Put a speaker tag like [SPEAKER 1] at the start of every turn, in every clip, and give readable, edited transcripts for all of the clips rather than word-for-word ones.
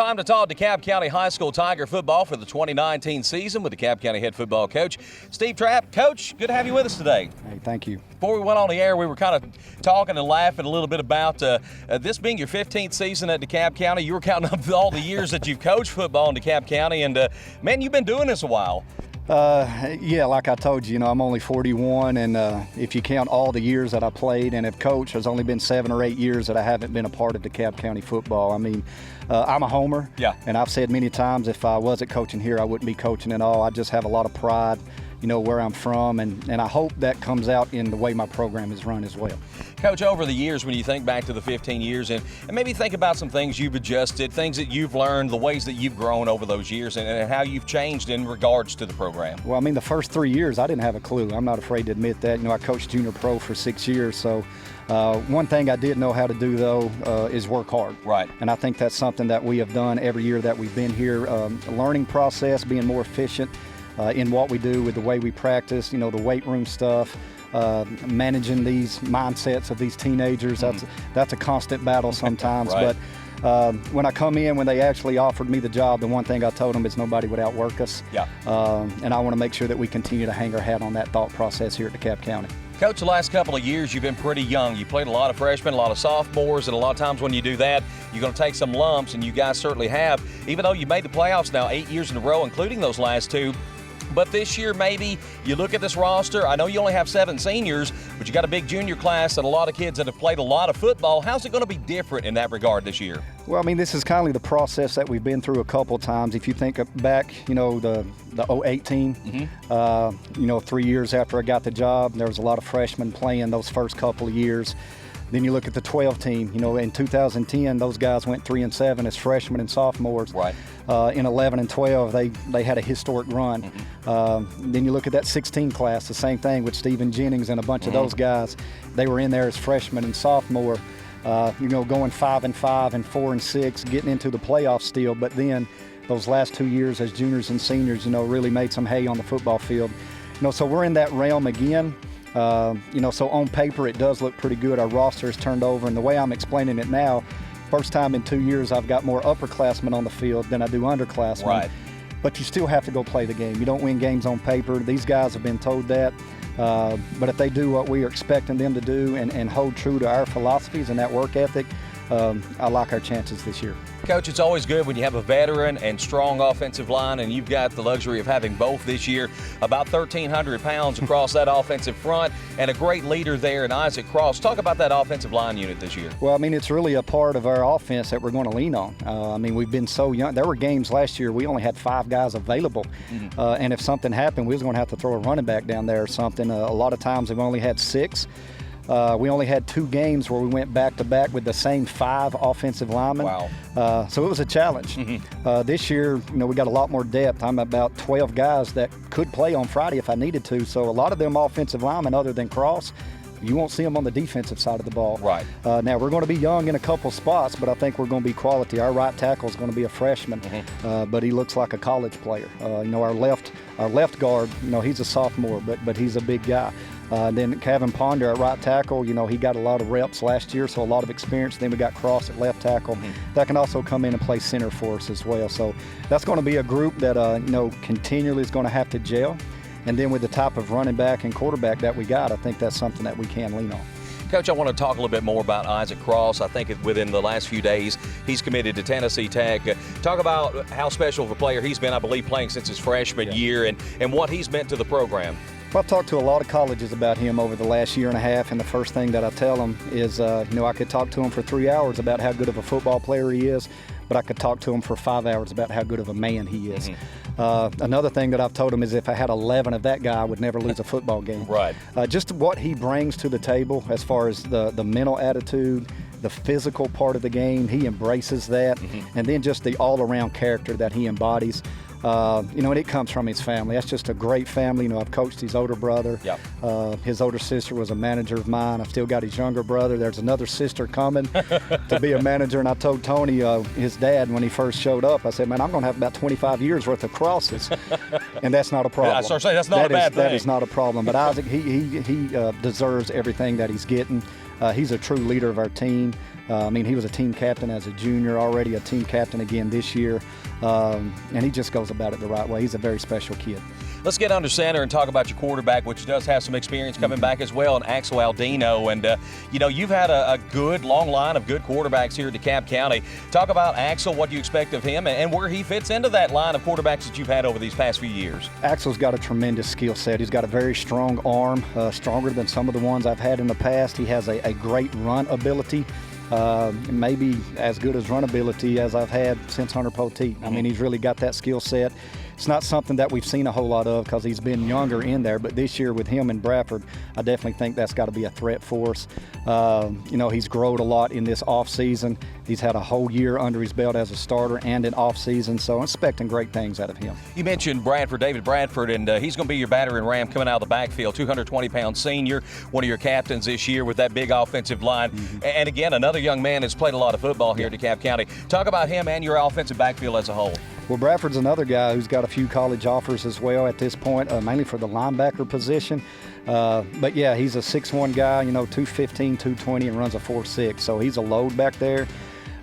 [SPEAKER 1] time to talk DeKalb County High School Tiger football for the 2019 season with DeKalb County head football coach Steve Trapp. Coach, good to have you with us today.
[SPEAKER 2] Hey, thank you.
[SPEAKER 1] Before we went on the air, we were kind of talking and laughing a little bit about this being your 15th season at DeKalb County. You were counting up all the years that you've coached football in DeKalb County, and man, you've been doing this a while.
[SPEAKER 2] Yeah, like I told you, I'm only 41, and if you count all the years that I played and have coached, there's only been 7 or 8 years that I haven't been a part of DeKalb County football. I mean, I'm a homer,
[SPEAKER 1] yeah,
[SPEAKER 2] and I've said many times if I wasn't coaching here, I wouldn't be coaching at all. I just have a lot of pride, where I'm from, and I hope that comes out in the way my program is run as well.
[SPEAKER 1] Coach, over the years, when you think back to the 15 years and maybe think about some things you've adjusted, things that you've learned, the ways that you've grown over those years and how you've changed in regards to the program.
[SPEAKER 2] Well, I mean, the first 3 years, I didn't have a clue. I'm not afraid to admit that. I coached junior pro for 6 years, so one thing I did know how to do, though, is work hard.
[SPEAKER 1] Right.
[SPEAKER 2] And I think that's something that we have done every year that we've been here. Learning process, being more efficient in what we do with the way we practice, the weight room stuff, managing these mindsets of these teenagers. That's a constant battle sometimes.
[SPEAKER 1] Right.
[SPEAKER 2] But when I come in, when they actually offered me the job, the one thing I told them is nobody would outwork us.
[SPEAKER 1] Yeah.
[SPEAKER 2] And I want to make sure that we continue to hang our hat on that thought process here at DeKalb County.
[SPEAKER 1] Coach, the last couple of years you've been pretty young. You played a lot of freshmen, a lot of sophomores, and a lot of times when you do that, you're going to take some lumps, and you guys certainly have. Even though you made the playoffs now 8 years in a row, including those last 2. But this year, maybe you look at this roster. I know you only have 7 seniors, but you got a big junior class and a lot of kids that have played a lot of football. How's it going to be different in that regard this year?
[SPEAKER 2] Well, I mean, this is kind of the process that we've been through a couple of times. If you think back, the 08 team, 3 years after I got the job, there was a lot of freshmen playing those first couple of years. Then you look at the 12 team, in 2010, those guys went 3-7 as freshmen and sophomores.
[SPEAKER 1] Right.
[SPEAKER 2] In 11 and 12, they had a historic run. Then you look at that 16 class, the same thing with Stephen Jennings and a bunch of those guys. They were in there as freshmen and sophomore, going 5-5 and 4-6, getting into the playoffs still. But then those last 2 years as juniors and seniors, really made some hay on the football field. So we're in that realm again. So on paper it does look pretty good. Our roster has turned over, and the way I'm explaining it now, first time in 2 years I've got more upperclassmen on the field than I do underclassmen.
[SPEAKER 1] Right.
[SPEAKER 2] But you still have to go play the game. You don't win games on paper. These guys have been told that. But if they do what we are expecting them to do and hold true to our philosophies and that work ethic, I like our chances this year.
[SPEAKER 1] Coach, it's always good when you have a veteran and strong offensive line, and you've got the luxury of having both this year. About 1,300 pounds across that offensive front, and a great leader there in Isaac Cross. Talk about that offensive line unit this year.
[SPEAKER 2] Well, I mean, it's really a part of our offense that we're going to lean on. We've been so young. There were games last year we only had 5 guys available, and if something happened, we was going to have to throw a running back down there or something. A lot of times we've only had 6. We only had 2 games where we went back-to-back with the same 5 offensive linemen.
[SPEAKER 1] Wow.
[SPEAKER 2] So it was a challenge. This year, we got a lot more depth. I'm about 12 guys that could play on Friday if I needed to. So a lot of them offensive linemen other than Cross, you won't see them on the defensive side of the ball.
[SPEAKER 1] Right.
[SPEAKER 2] Now, we're going to be young in a couple spots, but I think we're going to be quality. Our right tackle is going to be a freshman, but he looks like a college player. Our left guard, he's a sophomore, but he's a big guy. Then Kevin Ponder at right tackle, he got a lot of reps last year, so a lot of experience. Then we got Cross at left tackle. That can also come in and play center for us as well. So that's going to be a group that, continually is going to have to gel. And then with the type of running back and quarterback that we got, I think that's something that we can lean on.
[SPEAKER 1] Coach, I want to talk a little bit more about Isaac Cross. I think within the last few days, he's committed to Tennessee Tech. Talk about how special of a player he's been, I believe, playing since his freshman year and what he's meant to the program.
[SPEAKER 2] Well, I've talked to a lot of colleges about him over the last year and a half, and the first thing that I tell them is, I could talk to him for 3 hours about how good of a football player he is, but I could talk to him for 5 hours about how good of a man he is. Another thing that I've told him is if I had 11 of that guy, I would never lose a football game.
[SPEAKER 1] Right.
[SPEAKER 2] Just what he brings to the table as far as the mental attitude, the physical part of the game, he embraces that, and then just the all-around character that he embodies. And it comes from his family. That's just a great family. I've coached his older brother.
[SPEAKER 1] Yep.
[SPEAKER 2] His older sister was a manager of mine. I've still got his younger brother. There's another sister coming to be a manager. And I told Tony, his dad, when he first showed up, I said, man, I'm going to have about 25 years worth of crosses. And that's not a problem.
[SPEAKER 1] I started saying that's not a bad thing.
[SPEAKER 2] That is not a problem. But Isaac, he deserves everything that he's getting. He's a true leader of our team. I mean, he was a team captain as a junior, already a team captain again this year, and he just goes about it the right way. He's a very special kid.
[SPEAKER 1] Let's get under center and talk about your quarterback, which does have some experience coming back as well, and Axel Aldino. And, you've had a good, long line of good quarterbacks here at DeKalb County. Talk about Axel, what you expect of him, and where he fits into that line of quarterbacks that you've had over these past few years.
[SPEAKER 2] Axel's got a tremendous skill set. He's got a very strong arm, stronger than some of the ones I've had in the past. He has a great run ability. Maybe as good as run ability as I've had since Hunter Poteet. I mean, he's really got that skill set. It's not something that we've seen a whole lot of because he's been younger in there, but this year with him and Bradford, I definitely think that's got to be a threat for us. He's grown a lot in this offseason. He's had a whole year under his belt as a starter and an offseason, so I'm expecting great things out of him.
[SPEAKER 1] You mentioned David Bradford, and he's going to be your battering ram coming out of the backfield, 220-pound senior, one of your captains this year with that big offensive line. And again, another young man that's played a lot of football here at DeKalb County. Talk about him and your offensive backfield as a whole.
[SPEAKER 2] Well, Bradford's another guy who's got a few college offers as well at this point, mainly for the linebacker position. But yeah, he's a 6'1" guy, 215, 220, and runs a 4.6, so he's a load back there.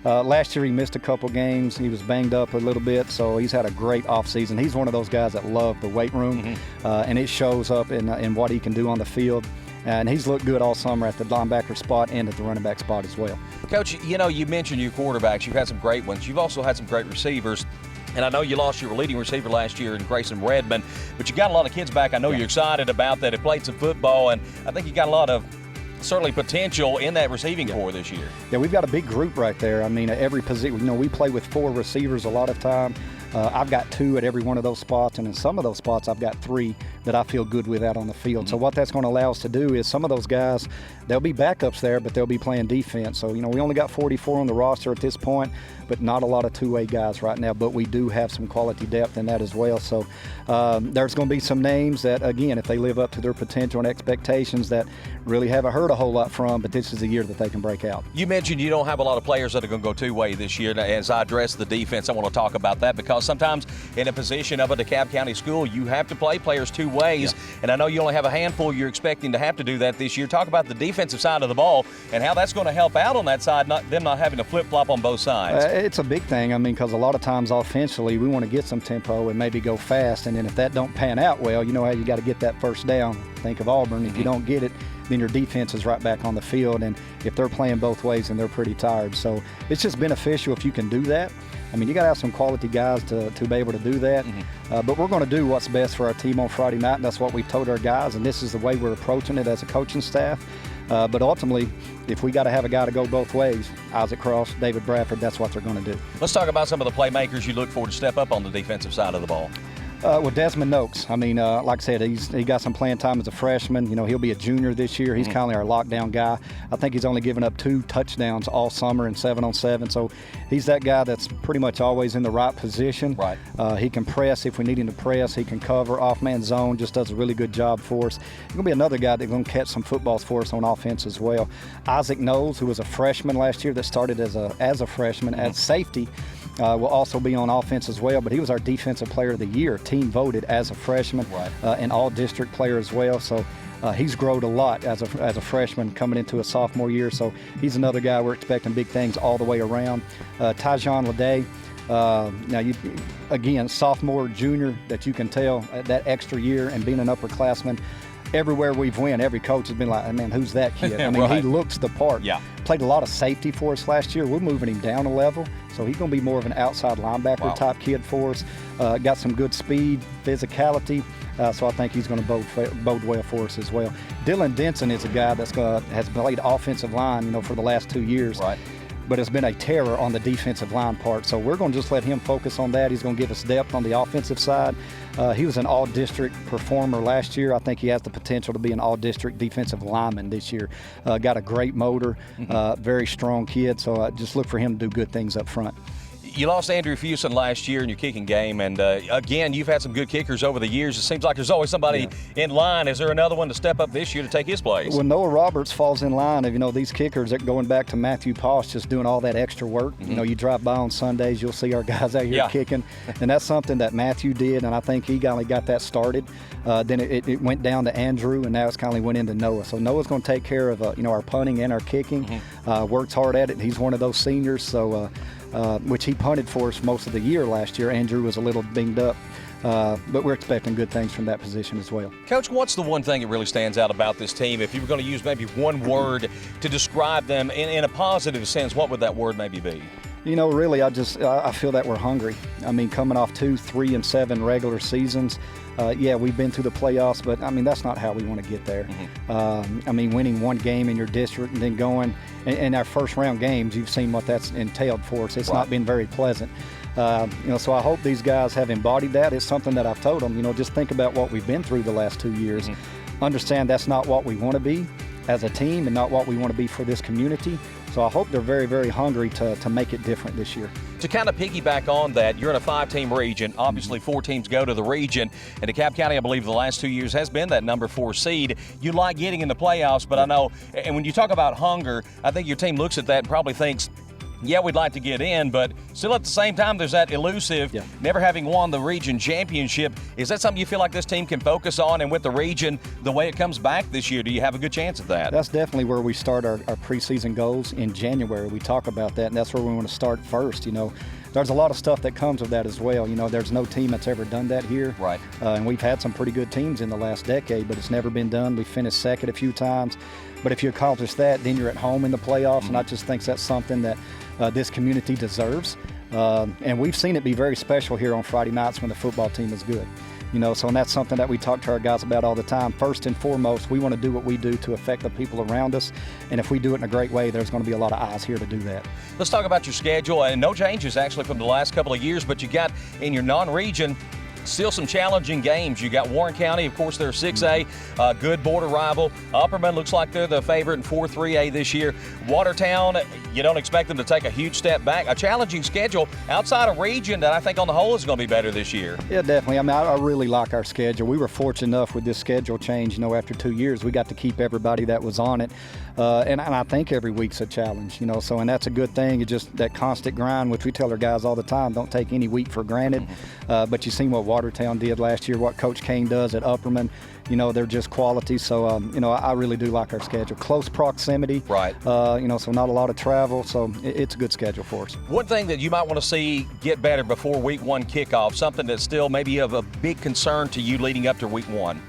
[SPEAKER 2] Last year he missed a couple games. He was banged up a little bit, so he's had a great offseason. He's one of those guys that love the weight room, and it shows up in what he can do on the field. And he's looked good all summer at the linebacker spot and at the running back spot as well.
[SPEAKER 1] Coach, you mentioned your quarterbacks. You've had some great ones. You've also had some great receivers. And I know you lost your leading receiver last year in Grayson Redmond, but you got a lot of kids back. I know you're excited about that. Have played some football, and I think you got a lot of certainly potential in that receiving corps this year.
[SPEAKER 2] Yeah, we've got a big group right there. I mean, at every position, we play with 4 receivers a lot of time. I've got 2 at every one of those spots, and in some of those spots I've got 3 that I feel good with out on the field. So what that's going to allow us to do is some of those guys, they'll be backups there, but they'll be playing defense. So, we only got 44 on the roster at this point, but not a lot of two-way guys right now, but we do have some quality depth in that as well. So there's going to be some names that, again, if they live up to their potential and expectations, that really haven't heard a whole lot from, but this is the year that they can break out.
[SPEAKER 1] You mentioned you don't have a lot of players that are going to go two-way this year. As I address the defense, I want to talk about that because sometimes in a position of a DeKalb County school, you have to play players two ways, and I know you only have a handful you're expecting to have to do that this year. Talk about the defensive side of the ball and how that's going to help out on that side, them not having to flip-flop on both sides.
[SPEAKER 2] It's a big thing, because a lot of times offensively we want to get some tempo and maybe go fast, and then if that don't pan out well, you know how you got to get that first down. Think of Auburn. If you don't get it, then your defense is right back on the field, and if they're playing both ways, then they're pretty tired. So it's just beneficial if you can do that. You got to have some quality guys to be able to do that. But we're going to do what's best for our team on Friday night, and that's what we've told our guys, and this is the way we're approaching it as a coaching staff. But ultimately, if we got to have a guy to go both ways, Isaac Cross, David Bradford, that's what they're going to do.
[SPEAKER 1] Let's talk about some of the playmakers you look for to step up on the defensive side of the ball.
[SPEAKER 2] Well, Desmond Noakes, like I said, he got some playing time as a freshman. He'll be a junior this year. He's kind of our lockdown guy. I think he's only given up 2 touchdowns all summer in 7-on-7. So he's that guy that's pretty much always in the right position.
[SPEAKER 1] Right.
[SPEAKER 2] He can press if we need him to press. He can cover off-man zone, just does a really good job for us. He's going to be another guy that's going to catch some footballs for us on offense as well. Isaac Knowles, who was a freshman last year that started as a freshman at safety, will also be on offense as well, but he was our defensive player of the year, team voted as a freshman, and all-district player as well. So he's grown a lot as a freshman coming into a sophomore year. So he's another guy we're expecting big things all the way around. Tyjon Leday, again, sophomore, junior, that you can tell that extra year and being an upperclassman. Everywhere we've went, every coach has been like, man, who's that kid? He looks the part.
[SPEAKER 1] Yeah.
[SPEAKER 2] Played a lot of safety for us last year. We're moving him down a level, so he's going to be more of an outside linebacker type kid for us. Got some good speed, physicality, so I think he's going to bode well for us as well. Dylan Denson is a guy that's has played offensive line, for the last 2 years.
[SPEAKER 1] Right.
[SPEAKER 2] But it's been a terror on the defensive line part. So we're going to just let him focus on that. He's going to give us depth on the offensive side. He was an all-district performer last year. I think he has the potential to be an all-district defensive lineman this year. Got a great motor, very strong kid. So just look for him to do good things up front.
[SPEAKER 1] You lost Andrew Fuson last year in your kicking game, and again, you've had some good kickers over the years. It seems like there's always somebody in line. Is there another one to step up this year to take his place?
[SPEAKER 2] Well, Noah Roberts falls in line of, these kickers that going back to Matthew Posh, just doing all that extra work. You drive by on Sundays, you'll see our guys out here kicking, and that's something that Matthew did, and I think he kind of got that started. Then it went down to Andrew, and now it's kind of went into Noah. So Noah's going to take care of our punting and our kicking. Works hard at it. He's one of those seniors, so which he punted for us most of the year last year. Andrew was a little dinged up. But we're expecting good things from that position as well.
[SPEAKER 1] Coach, what's the one thing that really stands out about this team? If you were going to use maybe one word to describe them in a positive sense, what would that word maybe be?
[SPEAKER 2] Really, I feel that we're hungry. I mean, coming off 2, 3, and 7 regular seasons, we've been through the playoffs, but that's not how we want to get there. Winning one game in your district and then going in our first round games, you've seen what that's entailed for us. It's not been very pleasant. So I hope these guys have embodied that. It's something that I've told them, just think about what we've been through the last 2 years. Understand that's not what we want to be as a team and not what we want to be for this community. So I hope they're very, very hungry to make it different this year.
[SPEAKER 1] To kind of piggyback on that, you're in a 5-team region. Obviously, 4 teams go to the region. And DeKalb County, I believe, the last 2 years has been that number 4 seed. You like getting in the playoffs, but I know, and when you talk about hunger, I think your team looks at that and probably thinks, yeah, we'd like to get in, but still at the same time, there's that elusive, never having won the region championship. Is that something you feel like this team can focus on? And with the region, the way it comes back this year, do you have a good chance at that?
[SPEAKER 2] That's definitely where we start our preseason goals in January. We talk about that, and that's where we want to start first. There's a lot of stuff that comes with that as well. There's no team that's ever done that here.
[SPEAKER 1] Right.
[SPEAKER 2] And we've had some pretty good teams in the last decade, but it's never been done. We finished second a few times. But if you accomplish that, then you're at home in the playoffs, and I just think that's something that this community deserves. And we've seen it be very special here on Friday nights when the football team is good. And that's something that we talk to our guys about all the time. First and foremost, we want to do what we do to affect the people around us. And if we do it in a great way, there's going to be a lot of eyes here to do that.
[SPEAKER 1] Let's talk about your schedule. And no changes actually from the last couple of years, but you got in your non-region still some challenging games. You got Warren County, of course, they're 6A, good border rival. Upperman looks like they're the favorite in 4-3A this year. Watertown, you don't expect them to take a huge step back. A challenging schedule outside of region that I think on the whole is going to be better this year.
[SPEAKER 2] Yeah, definitely. I really like our schedule. We were fortunate enough with this schedule change, after 2 years, we got to keep everybody that was on it. And I think every week's a challenge, and that's a good thing. It's just that constant grind, which we tell our guys all the time, don't take any week for granted. But you seen what Watertown did last year, what Coach Kane does at Upperman. They're just quality. So, I really do like our schedule. Close proximity.
[SPEAKER 1] Right.
[SPEAKER 2] So not a lot of travel. So it's a good schedule for us.
[SPEAKER 1] One thing that you might want to see get better before week 1 kickoff, something that's still maybe of a big concern to you leading up to week 1.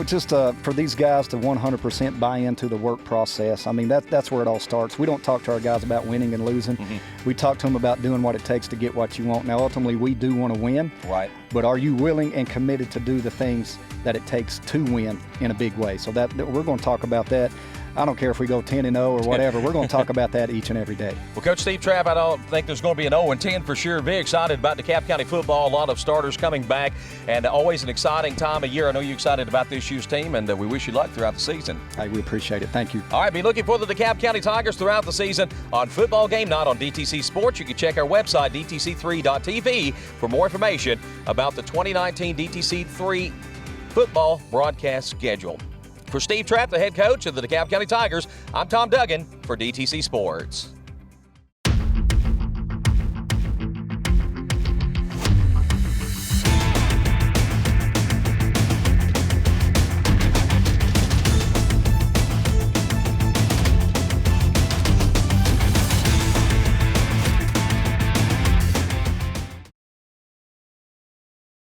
[SPEAKER 2] Just for these guys to 100% buy into the work process. That's where it all starts. We don't talk to our guys about winning and losing. We talk to them about doing what it takes to get what you want. Now, ultimately, we do want to win.
[SPEAKER 1] Right.
[SPEAKER 2] But are you willing and committed to do the things that it takes to win in a big way? So that we're going to talk about that. I don't care if we go 10-0 or whatever. We're going to talk about that each and every day.
[SPEAKER 1] Well, Coach Steve Trapp, I don't think there's going to be an 0-10 for sure. Very excited about DeKalb County football. A lot of starters coming back, and always an exciting time of year. I know you're excited about this year's team, and we wish you luck throughout the season.
[SPEAKER 2] Hey, we appreciate it. Thank you.
[SPEAKER 1] All right, be looking for the DeKalb County Tigers throughout the season on Football Game Night on DTC Sports. You can check our website, dtc3.tv, for more information about the 2019 DTC3 football broadcast schedule. For Steve Trapp, the head coach of the DeKalb County Tigers, I'm Tom Duggin for DTC Sports.